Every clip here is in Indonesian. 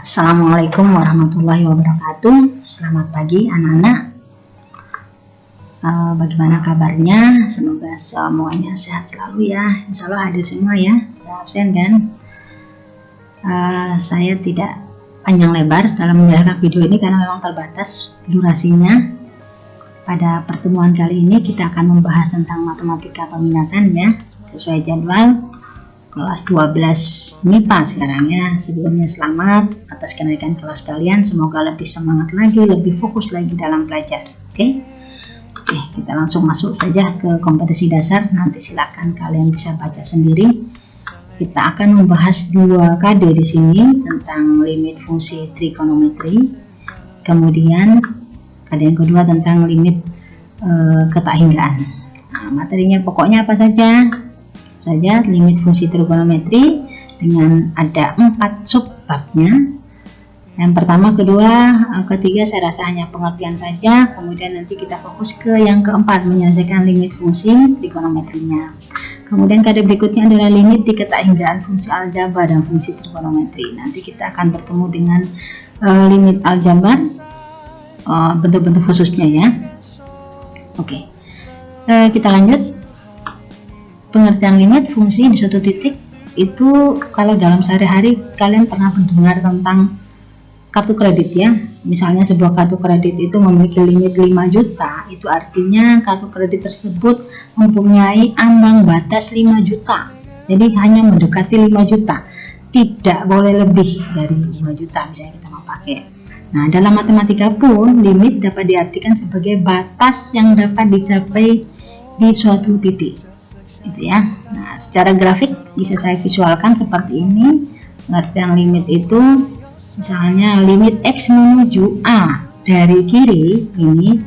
Assalamualaikum warahmatullahi wabarakatuh. Selamat pagi anak-anak. Bagaimana kabarnya? Semoga semuanya sehat selalu ya. Insya Allah hadir semua ya. Absen kan? Saya tidak panjang lebar dalam menjelaskan video ini karena memang terbatas durasinya. Pada pertemuan kali ini kita akan membahas tentang matematika peminatan ya, sesuai jadwal. Kelas 12 MIPA sekarang ya. Sebelumnya selamat atas kenaikan kelas kalian, semoga lebih semangat lagi, lebih fokus lagi dalam belajar. Oke, kita langsung masuk saja ke kompetensi dasar. Nanti silakan kalian bisa baca sendiri. Kita akan membahas 2 KD di sini tentang limit fungsi trigonometri. Kemudian KD yang kedua tentang limit ketahinggaan. Nah, materinya pokoknya apa saja limit fungsi trigonometri dengan ada 4 subbabnya. Yang pertama, kedua, ketiga saya rasa hanya pengertian saja. Kemudian nanti kita fokus ke yang keempat, menyelesaikan limit fungsi trigonometrinya. Kemudian kode berikutnya adalah limit di ketahinggaan fungsi aljabar dan fungsi trigonometri. Nanti kita akan bertemu dengan limit aljabar, bentuk-bentuk khususnya ya. Oke, kita lanjut. Pengertian limit fungsi di suatu titik itu kalau dalam sehari-hari kalian pernah mendengar tentang kartu kredit ya. Misalnya sebuah kartu kredit itu memiliki limit 5 juta, itu artinya kartu kredit tersebut mempunyai ambang batas 5 juta. Jadi hanya mendekati 5 juta, tidak boleh lebih dari 5 juta misalnya kita mau pakai. Nah, dalam matematika pun limit dapat diartikan sebagai batas yang dapat dicapai di suatu titik. Gitu ya. Nah, secara grafik bisa saya visualkan seperti ini. Pengertian limit itu misalnya limit X menuju A dari kiri ini,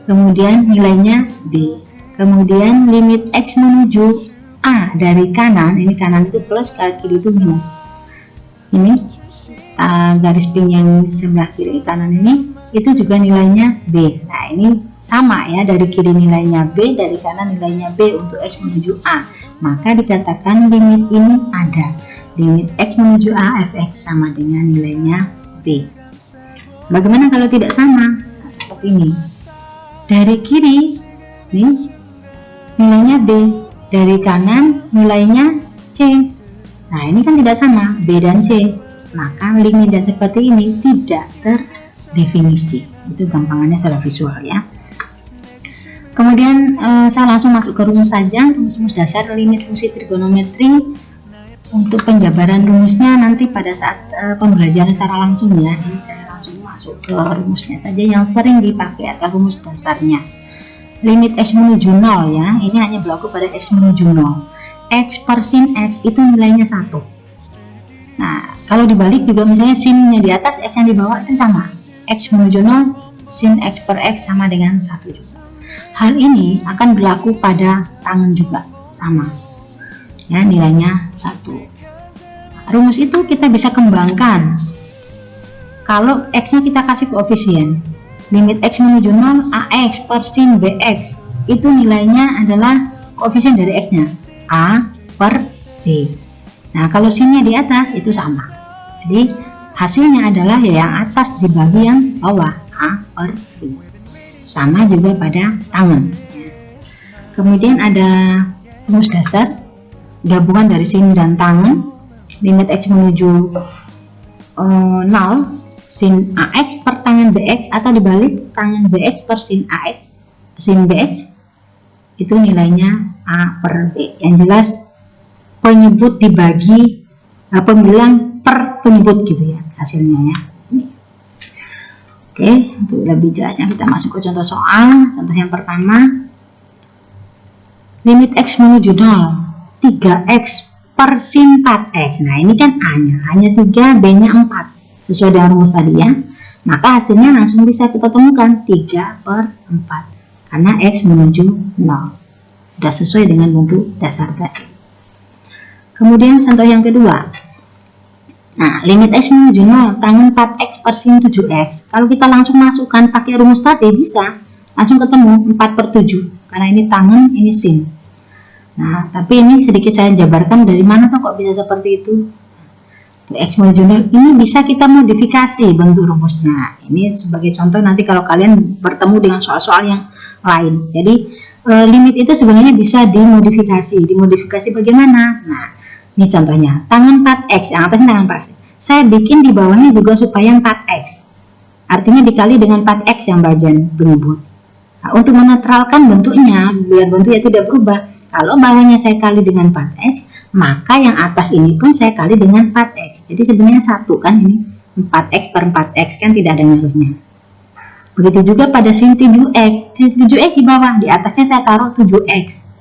kemudian nilainya B. Kemudian limit X menuju A dari kanan, ini kanan itu plus, ke kiri itu minus. Ini garis pink yang sebelah kiri kanan ini itu juga nilainya B. Nah, ini sama ya, dari kiri nilainya B, dari kanan nilainya B untuk X menuju A. Maka dikatakan limit ini ada. Limit X menuju A fx sama dengan nilainya B. Bagaimana kalau tidak sama? Nah, seperti ini. Dari kiri nih nilainya B, dari kanan nilainya C. Nah, ini kan tidak sama, B dan C. Maka limit yang seperti ini tidak terdefinisi. Itu gampangannya secara visual ya. Kemudian saya langsung masuk ke rumus saja, rumus dasar limit fungsi trigonometri. Untuk penjabaran rumusnya nanti pada saat pembelajaran secara langsung ya. Ini saya langsung masuk ke rumusnya saja yang sering dipakai atau rumus dasarnya. Limit X menuju 0 ya, ini hanya berlaku pada X menuju 0. X per sin X itu nilainya 1. Nah, kalau dibalik juga misalnya sinnya di atas, X yang di bawah itu sama. X menuju 0, sin X per X sama dengan 1 juga. Hal ini akan berlaku pada tangen juga, sama ya, nilainya 1. Rumus itu kita bisa kembangkan kalau X nya kita kasih koefisien. Limit X menuju 0 AX per sin BX, itu nilainya adalah koefisien dari X nya, A per B. Nah, kalau sinnya di atas itu sama, jadi hasilnya adalah ya yang atas dibagi yang bawah, A per B. Sama juga pada tangen. Kemudian ada rumus dasar gabungan dari sin dan tangen. Limit X menuju 0 sin AX per tangen BX, atau dibalik tangen BX per sin AX sin BX, itu nilainya A per B. Yang jelas penyebut dibagi pembilang per penyebut gitu ya hasilnya ya. Oke, untuk lebih jelasnya kita masuk ke contoh soal. Contoh yang pertama, limit X menuju 0 3X per sin 4X. Nah, ini kan A-nya hanya 3, B-nya 4 sesuai dengan rumus tadi ya. Maka hasilnya langsung bisa kita temukan 3 per 4 karena X menuju 0. Sudah sesuai dengan bentuk dasar tadi. Kemudian contoh yang kedua, nah, limit X menuju 0 tangen 4X per sin 7X. Kalau kita langsung masukkan pakai rumus tadi bisa langsung ketemu 4 per 7 karena ini tangen, ini sin. Nah, tapi ini sedikit saya jabarkan dari mana tuh kok bisa seperti itu. X menuju 0 ini bisa kita modifikasi bentuk rumusnya. Ini sebagai contoh nanti kalau kalian bertemu dengan soal-soal yang lain. Jadi limit itu sebenarnya bisa dimodifikasi. Dimodifikasi bagaimana? Nah, ini contohnya. Tangan 4X, yang atasnya tangan 4X. Saya bikin di bawahnya juga supaya 4X. Artinya dikali dengan 4X yang bagian penyebut. Nah, untuk menetralkan bentuknya, biar bentuknya tidak berubah, kalau bawahnya saya kali dengan 4X, maka yang atas ini pun saya kali dengan 4X. Jadi sebenarnya satu kan ini, 4X per 4X kan tidak ada ngaruhnya. Begitu juga pada sin 7X. 7X di bawah, di atasnya saya taruh 7X.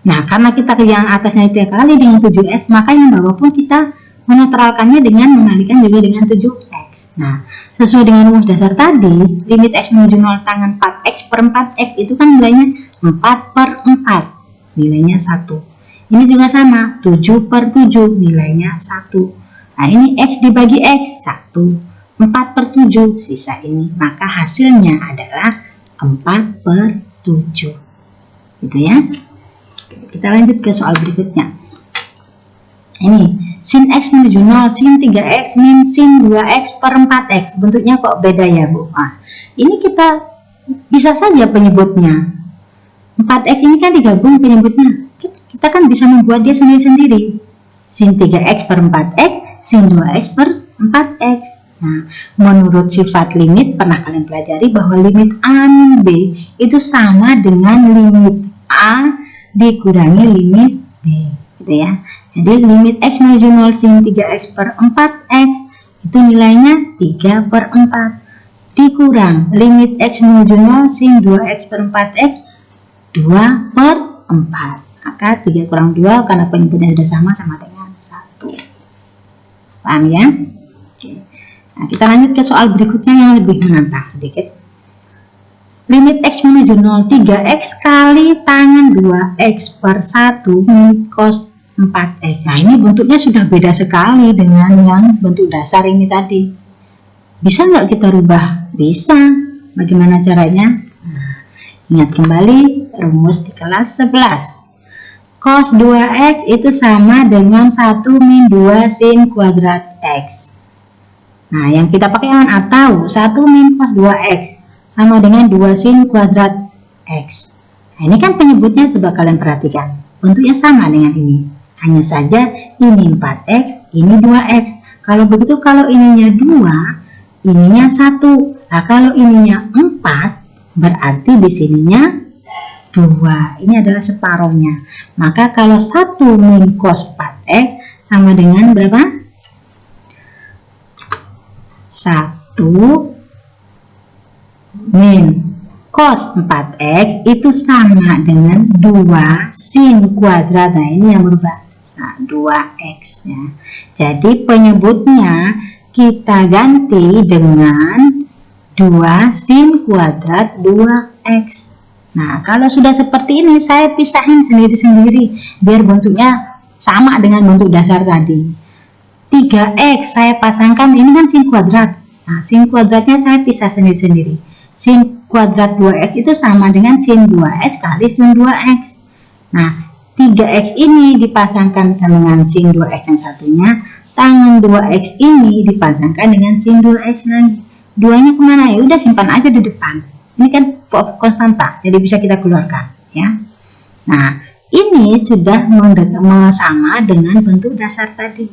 Nah, karena kita yang atasnya itu kali dengan 7X, maka yang bawah pun kita menetralkannya dengan mengalikan juga dengan 7X. Nah, sesuai dengan rumus dasar tadi, limit X menuju 0 tangan 4X per 4X itu kan nilainya 4 per 4. Nilainya 1. Ini juga sama, 7 per 7 nilainya 1. Nah, ini X dibagi X 1. 4 per 7 sisa ini, maka hasilnya adalah 4 per 7. Gitu ya. Kita lanjut ke soal berikutnya. Ini sin X menuju 0, sin 3X min sin 2X per 4X. Bentuknya kok beda ya, Bu? Nah, ini kita bisa saja penyebutnya. 4X ini kan digabung penyebutnya. Kita kan bisa membuat dia sendiri-sendiri. Sin 3X per 4X, sin 2X per 4X. Nah, menurut sifat limit, pernah kalian pelajari bahwa limit A min B itu sama dengan limit A dikurangi limit B. Gitu ya. Jadi limit X menuju 0 sin 3X per 4X itu nilainya 3 per 4. Dikurang limit X menuju 0 sin 2X per 4X 2 per 4. Maka 3 kurang 2 karena penyebutnya sudah sama dengan 1. Paham ya? Oke. Nah, kita lanjut ke soal berikutnya yang lebih menantang sedikit. Limit X menuju 0, 3X kali tangan 2X per 1 min cos 4X. Nah, ini bentuknya sudah beda sekali dengan yang bentuk dasar ini tadi. Bisa nggak kita rubah? Bisa. Bagaimana caranya? Nah, ingat kembali rumus di kelas 11. Cos 2X itu sama dengan 1 min 2 sin kuadrat X. Nah, yang kita pakai yang atau 1 min cos 2X sama dengan 2 sin kuadrat X. Nah, ini kan penyebutnya, coba kalian perhatikan. Bentuknya sama dengan ini. Hanya saja ini 4X, ini 2X. Kalau begitu, kalau ininya 2, ininya 1. Nah, kalau ininya 4, berarti di sininya 2. Ini adalah separuhnya. Maka kalau 1 min cos 4X sama dengan berapa? 1 min cos 4X itu sama dengan 2 sin kuadrat. Nah, ini yang berubah 2X ya. Jadi penyebutnya kita ganti dengan 2 sin kuadrat 2X. Nah, kalau sudah seperti ini, saya pisahin sendiri-sendiri biar bentuknya sama dengan bentuk dasar tadi. 3X saya pasangkan, ini kan sin kuadrat. Nah, sin kuadratnya saya pisah sendiri-sendiri. Sin kuadrat 2X itu sama dengan sin 2X kali sin 2X. Nah, 3X ini dipasangkan dengan sin 2X yang satunya. Tangan 2X ini dipasangkan dengan sin 2X lagi. Duanya kemana ya? Udah simpan aja di depan. Ini kan konstanta, jadi bisa kita keluarkan ya. Nah, ini sudah sama dengan bentuk dasar tadi.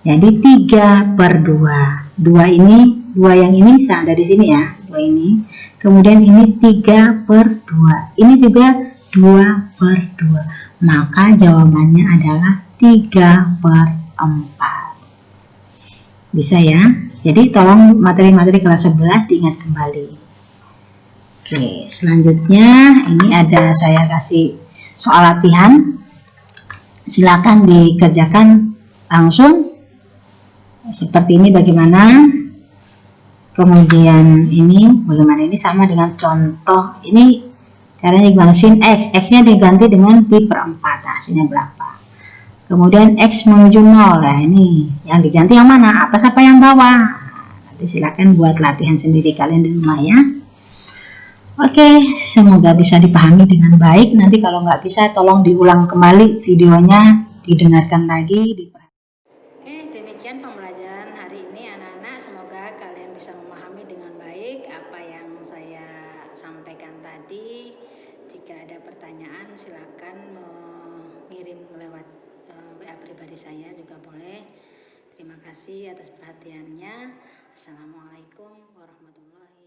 Jadi 3 per 2. 2 ini, 2 yang ini bisa dari sini ya. 2 ini. Kemudian ini 3 per 2. Ini juga 2 per 2. Maka jawabannya adalah 3 per 4. Bisa ya. Jadi tolong materi-materi kelas 11 diingat kembali. Oke, selanjutnya ini ada saya kasih soal latihan. Silakan dikerjakan langsung. Seperti ini bagaimana? Kemudian ini bagaimana? Ini sama dengan contoh. Ini caranya gimana? Sin X, X-nya diganti dengan pi per 4. Hasilnya berapa? Kemudian X menuju 0. Nah, ini yang diganti yang mana? Atas apa yang bawah? Nanti silakan buat latihan sendiri kalian di rumah ya. Oke, semoga bisa dipahami dengan baik. Nanti kalau nggak bisa, tolong diulang kembali videonya, didengarkan lagi. Oke, demikian tadi. Jika ada pertanyaan silakan mengirim lewat WA pribadi saya juga boleh. Terima kasih atas perhatiannya. Assalamualaikum warahmatullahi wabarakatuh.